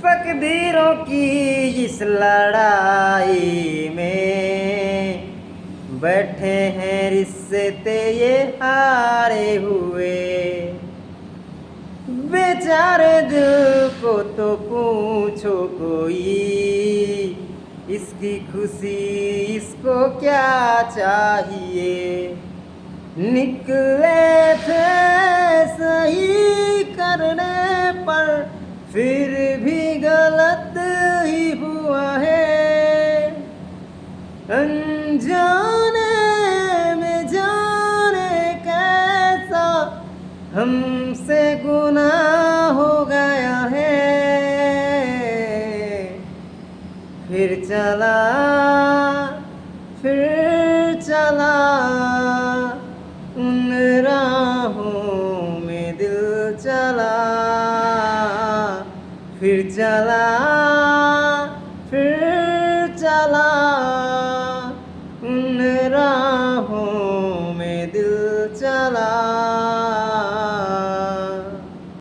तकदीरों की इस लड़ाई में बैठे हैं रिश्ते ये हारे हुए। बेचारे दिल को तो पूछो कोई, इसकी खुशी इसको क्या चाहिए। निकले थे सही करने पर फिर भी गलत ही हुआ है। अनजाने में जाने कैसा हमसे गुनाह हो गया है। फिर चला उन राहों में दिल चला। फिर चला उन राहों में दिल चला।